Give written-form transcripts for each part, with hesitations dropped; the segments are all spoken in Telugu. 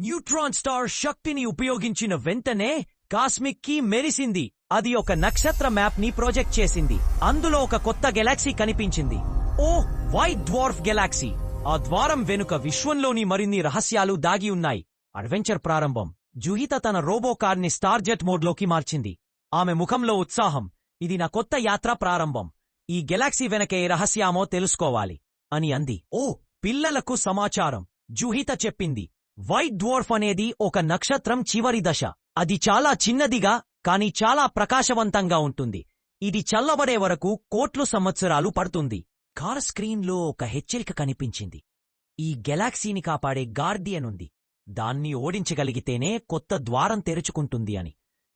న్యూట్రాన్ స్టార్ శక్తిని ఉపయోగించిన వెంటనే కాస్మిక్ కీ మెరిసింది. అది ఒక నక్షత్ర మ్యాప్ ని ప్రొజెక్ట్ చేసింది. అందులో ఒక కొత్త గెలాక్సీ కనిపించింది. ఓ వైట్ డ్వార్ఫ్ గెలాక్సీ. ఆ ద్వారం వెనుక విశ్వంలోని మరిన్ని రహస్యాలు దాగి ఉన్నాయి. అడ్వెంచర్ ప్రారంభం. జుహిత తన రోబో కార్ని స్టార్ జెట్ మోడ్లోకి మార్చింది. ఆమె ముఖంలో ఉత్సాహం. ఇది నా కొత్త యాత్ర ప్రారంభం. ఈ గెలాక్సీ వెనకే రహస్యామో తెలుసుకోవాలి అని అంది. ఓ పిల్లలకు సమాచారం. జుహిత చెప్పింది. వైట్ డ్వార్ఫ్ అనేది ఒక నక్షత్రం చివరి దశ. అది చాలా చిన్నదిగా కాని చాలా ప్రకాశవంతంగా ఉంటుంది. ఇది చల్లబడే వరకు కోట్లు సంవత్సరాలు పడుతుంది. కార్ స్క్రీన్లో ఒక హెచ్చరిక కనిపించింది. ఈ గెలాక్సీని కాపాడే గార్డియన్ ఉంది. దాన్ని ఓడించగలిగితేనే కొత్త ద్వారం తెరుచుకుంటుంది అని.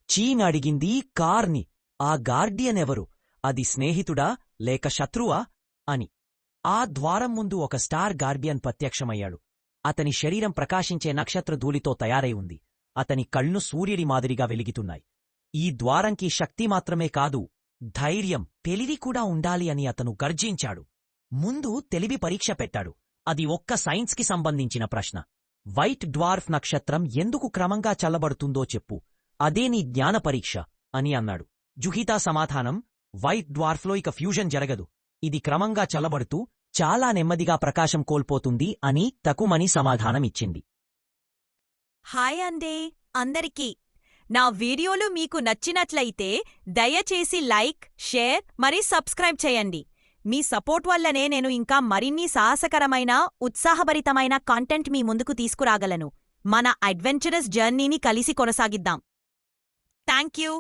చీన్ అడిగింది కార్ని, ఆ గార్డియన్ ఎవరు? అది స్నేహితుడా లేక శత్రువా అని. ఆ ద్వారం ముందు ఒక స్టార్ గార్డియన్ ప్రత్యక్షమయ్యాడు. అతని శరీరం ప్రకాశించే నక్షత్ర ధూళితో తయారై ఉంది. అతని కళ్ళు సూర్యుడి మాదిరిగా వెలుగుతున్నాయి. ఈ ద్వారంకి శక్తి మాత్రమే కాదు, ధైర్యం, తెలివి కూడా ఉండాలి అని అతను గర్జించాడు. ముందు తెలివి పరీక్ష పెట్టాడు. అది ఒక్క సైన్స్కి సంబంధించిన ప్రశ్న. వైట్ డ్వార్ఫ్ నక్షత్రం ఎందుకు క్రమంగా చల్లబడుతుందో చెప్పు, అదే నీ జ్ఞాన పరీక్ష అని అన్నాడు. జుహితా సమాధానం: వైట్ డ్వార్ఫ్లో ఇక ఫ్యూజన్ జరగదు. ఇది క్రమంగా చల్లబడుతూ చాలా నెమ్మదిగా ప్రకాశం కోల్పోతుంది అని తకుమని సమాధానమిచ్చింది. హాయ్ అందే అందరికీ. నా వీడియోలు మీకు నచ్చినట్లయితే దయచేసి లైక్, షేర్ మరి సబ్స్క్రైబ్ చేయండి. మీ సపోర్ట్ వల్లనే నేను ఇంకా మరిన్ని సాహసకరమైన, ఉత్సాహభరితమైన కాంటెంట్ మీ ముందుకు తీసుకురాగలను. మన అడ్వెంచరస్ జర్నీని కలిసి కొనసాగిద్దాం. Thank you.